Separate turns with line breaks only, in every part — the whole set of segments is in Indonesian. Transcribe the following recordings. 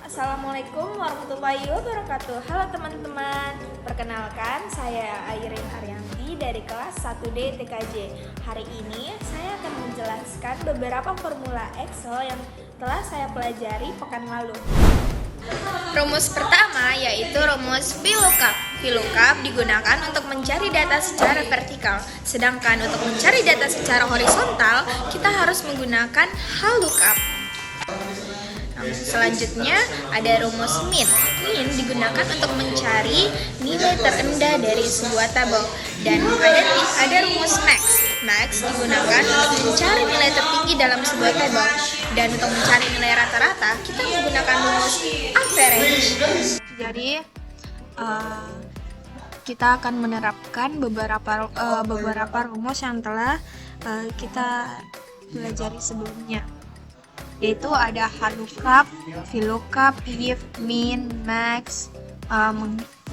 Assalamualaikum warahmatullahi wabarakatuh. Halo teman-teman, perkenalkan saya Airin Arianti dari kelas 1D TKJ. Hari ini saya akan menjelaskan beberapa formula Excel yang telah saya pelajari pekan lalu. Rumus pertama yaitu rumus VLOOKUP. VLOOKUP digunakan untuk mencari data secara vertikal, sedangkan untuk mencari data secara horizontal kita harus menggunakan HLOOKUP. Selanjutnya ada rumus min. Min digunakan untuk mencari nilai terendah dari sebuah tabel. Dan ada rumus max. Max digunakan untuk mencari nilai tertinggi dalam sebuah tabel. Dan untuk mencari nilai rata-rata kita menggunakan rumus average. Jadi kita akan menerapkan beberapa rumus yang telah kita pelajari sebelumnya, yaitu ada HLOOKUP, VLOOKUP, if, min, max,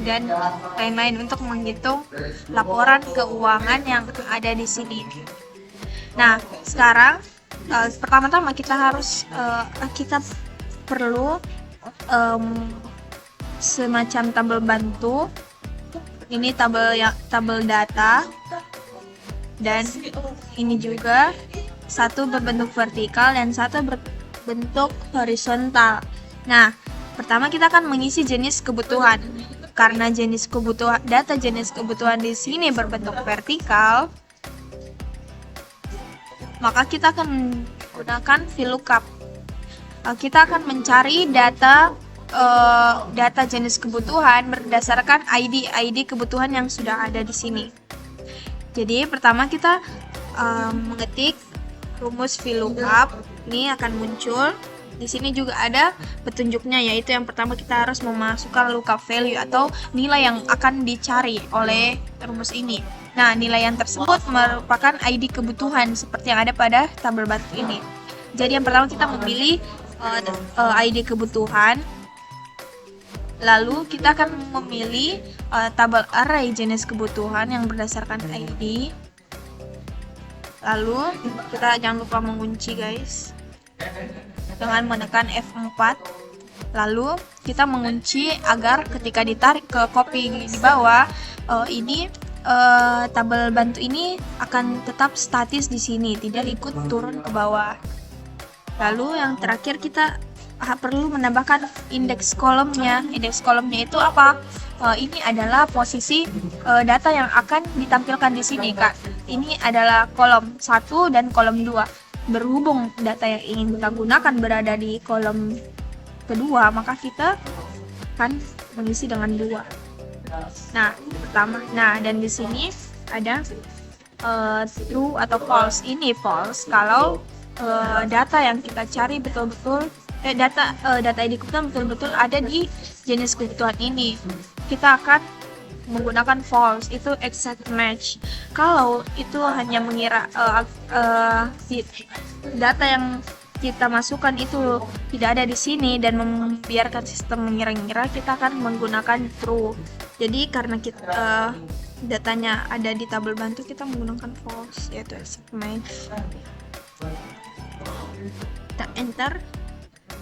dan lain-lain untuk menghitung laporan keuangan yang ada di sini. Nah, sekarang pertama-tama kita perlu semacam tabel bantu. Ini tabel data, dan ini juga satu berbentuk vertikal dan satu berbentuk horizontal. Nah, pertama kita akan mengisi jenis kebutuhan. Karena data jenis kebutuhan di sini berbentuk vertikal, maka kita akan menggunakan VLOOKUP. Kita akan mencari data jenis kebutuhan berdasarkan ID kebutuhan yang sudah ada di sini. Jadi pertama kita mengetik rumus VLOOKUP, ini akan muncul. Di sini juga ada petunjuknya, yaitu yang pertama kita harus memasukkan lookup value atau nilai yang akan dicari oleh rumus ini. Nah, nilai yang tersebut merupakan ID kebutuhan seperti yang ada pada tabel bantu ini. Jadi yang pertama kita memilih ID kebutuhan. Lalu kita akan memilih tabel array jenis kebutuhan yang berdasarkan ID. Lalu kita jangan lupa mengunci, guys, dengan menekan F4. Lalu kita mengunci agar ketika ditarik ke copy di bawah, tabel bantu ini akan tetap statis di sini, tidak ikut turun ke bawah. Lalu yang terakhir kita perlu menambahkan indeks kolomnya. Indeks kolomnya itu apa? Ini adalah posisi data yang akan ditampilkan di sini, Kak. Ini adalah kolom 1 dan kolom 2. Berhubung data yang ingin kita gunakan berada di kolom kedua, maka kita akan mengisi dengan 2. Nah, pertama. Nah, dan di sini ada true atau false. Ini false kalau data yang kita cari betul-betul data ID kebutuhan betul-betul ada di jenis kebutuhan ini. Kita akan menggunakan false, itu exact match. Kalau itu hanya mengira data yang kita masukkan itu tidak ada di sini dan membiarkan sistem mengira-ngira, kita akan menggunakan true. Jadi karena kita datanya ada di tabel bantu, kita menggunakan false, yaitu exact match. Kita enter.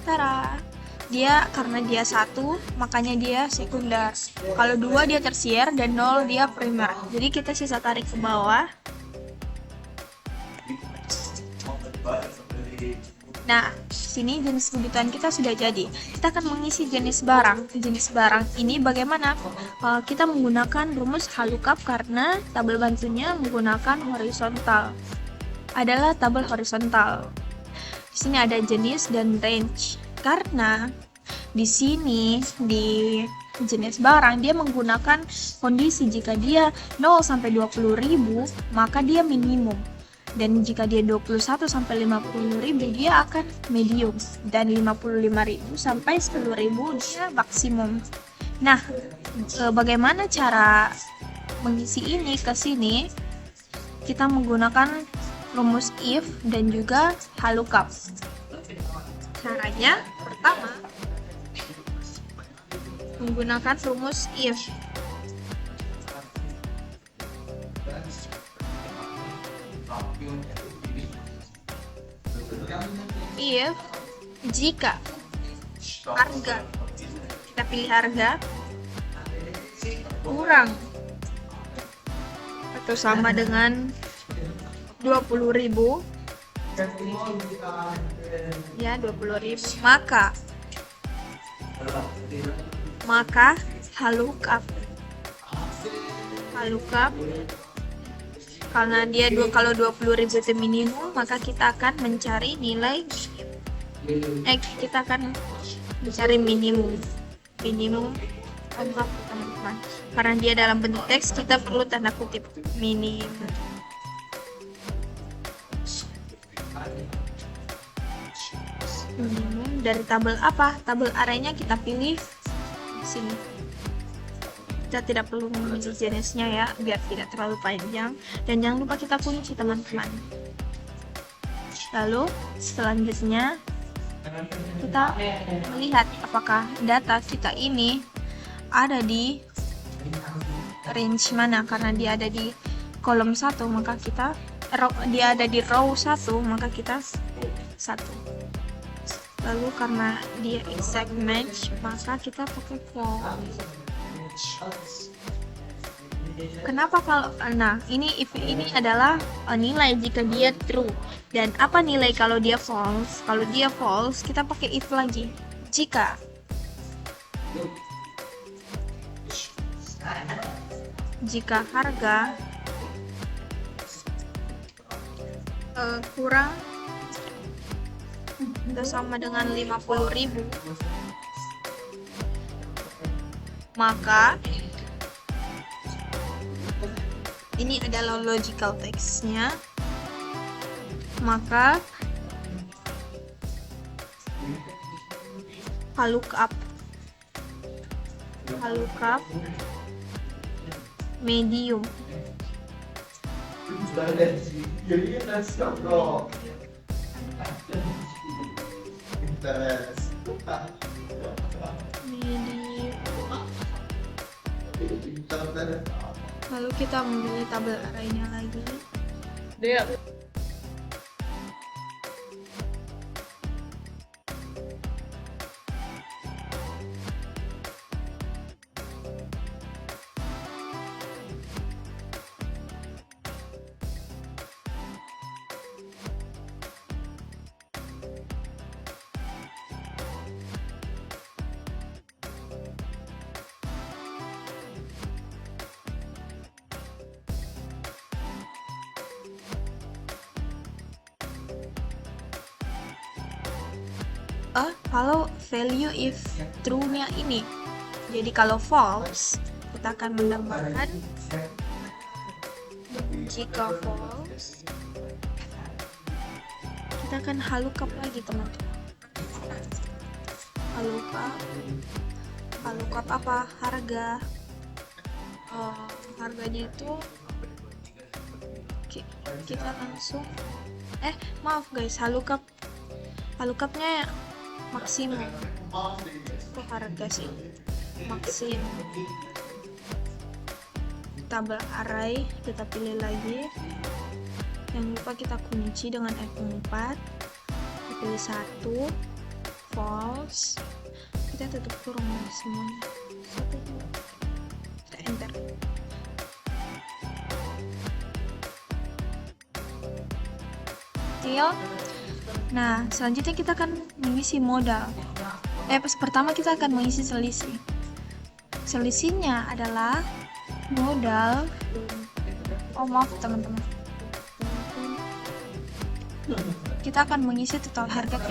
Tara, karena dia 1 makanya dia sekunder. Kalau 2 dia tersier dan 0 dia primer. Jadi kita sisa tarik ke bawah. Nah, sini jenis kebutuhan kita sudah jadi. Kita akan mengisi jenis barang. Jenis barang ini bagaimana? Kita menggunakan rumus HLOOKUP karena tabel bantunya menggunakan horizontal. Adalah tabel horizontal. Di sini ada jenis dan range. Karena di sini di jenis barang dia menggunakan kondisi jika dia 0 sampai 20.000 maka dia minimum. Dan jika dia 21 sampai 50.000 dia akan medium, dan 55.000 sampai 10.000 dia maksimum. Nah, bagaimana cara mengisi ini ke sini? Kita menggunakan rumus if dan juga HLOOKUP. Caranya pertama menggunakan rumus if. If jika harga. Kita pilih harga kurang atau sama dengan 20.000 ya, 20.000, maka halukap karena dia kalau 20.000 itu minimum, maka kita akan mencari nilai kita akan mencari minimum maaf teman-teman, karena dia dalam bentuk teks kita perlu tanda kutip minimum. Dari tabel apa? Tabel arraynya kita pilih di sini. Kita tidak perlu memilih jenisnya ya, biar tidak terlalu panjang. Dan jangan lupa kita kunci teman-teman. Lalu selanjutnya kita melihat apakah data kita ini ada di range mana. Karena dia ada di kolom 1, maka kita dia ada di row 1, maka kita 1. Lalu karena dia exact match, maka kita pakai false. Kenapa kalau ini adalah nilai jika dia true. Dan apa nilai kalau dia false? Kalau dia false, kita pakai if lagi. Jika harga kurang atau sama dengan 50.000, maka ini adalah logical text-nya, maka lookup medium. Lalu kita memilih tabel arraynya lagi. Kalau value if true-nya ini, jadi kalau false kita akan menambahkan jika false kita akan lookup lagi teman-teman. Lookup apa? Harganya itu kita langsung maaf guys, lookupnya maksimum. Kok harga sih? Maksimum. Tabel array kita pilih lagi. Jangan lupa kita kunci dengan F4. Kita pilih 1 false. Kita tutup kurung semuanya. 1, 2. Kita enter. Nah, selanjutnya kita akan mengisi modal. Pertama kita akan mengisi selisih. Selisihnya adalah modal. Maaf teman-teman. Kita akan mengisi total harga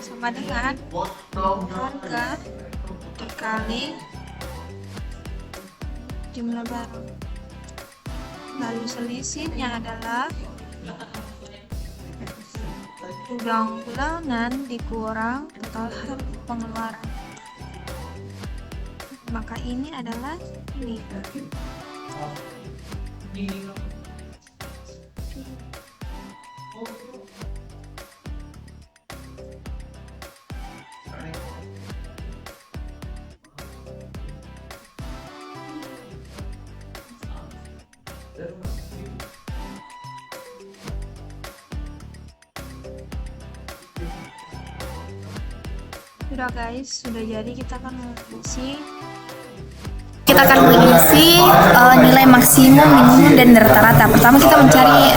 sama dengan harga dikali jumlah barang. Lalu selisihnya adalah ulang-ulangan dikurang total harga pengeluaran. Maka ini adalah ini. Sudah guys, sudah jadi, kita akan mengisi.
Kita akan mengisi nilai maksimum, minimum, dan rata-rata. Pertama kita mencari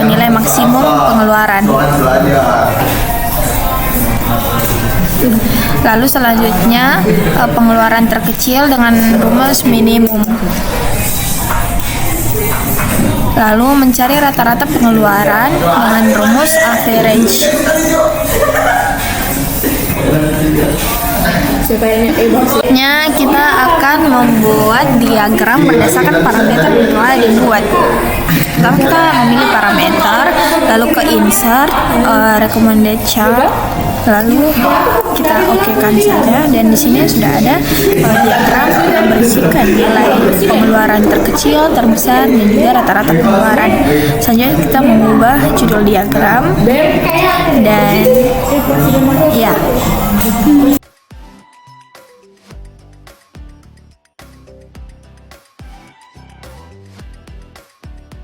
nilai maksimum pengeluaran. Lalu selanjutnya pengeluaran terkecil dengan rumus minimum. Lalu mencari rata-rata pengeluaran dengan rumus average. Selanjutnya kita akan membuat diagram berdasarkan parameter yang telah dibuat. Pertama kita memilih parameter, lalu ke insert, recommended chart, lalu kita okekan saja, dan di sini sudah ada diagram yang berisikan nilai pengeluaran terkecil, terbesar, dan juga rata-rata pengeluaran. Selanjutnya kita mengubah judul diagram dan ya.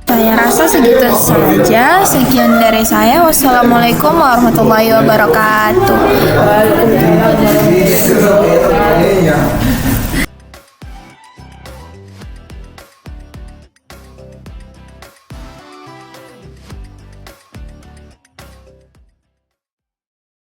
Saya rasa segitu saja. Sekian dari saya. Wassalamualaikum warahmatullahi wabarakatuh.